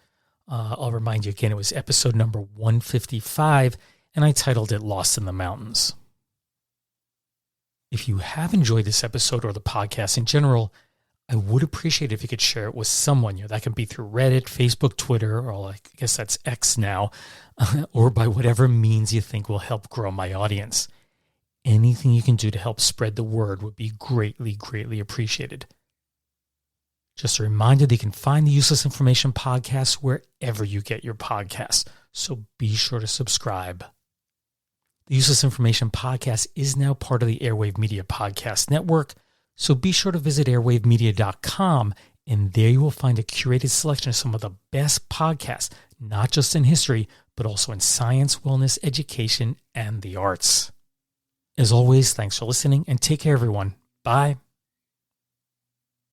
I'll remind you again, it was episode number 155, and I titled it Lost in the Mountains. If you have enjoyed this episode or the podcast in general, I would appreciate it if you could share it with someone. That can be through Reddit, Facebook, Twitter, or I guess that's X now, or by whatever means you think will help grow my audience. Anything you can do to help spread the word would be greatly, greatly appreciated. Just a reminder that you can find the Useless Information Podcast wherever you get your podcasts, so be sure to subscribe. The Useless Information Podcast is now part of the Airwave Media Podcast Network, so be sure to visit airwavemedia.com, and there you will find a curated selection of some of the best podcasts, not just in history, but also in science, wellness, education, and the arts. As always, thanks for listening, and take care, everyone. Bye.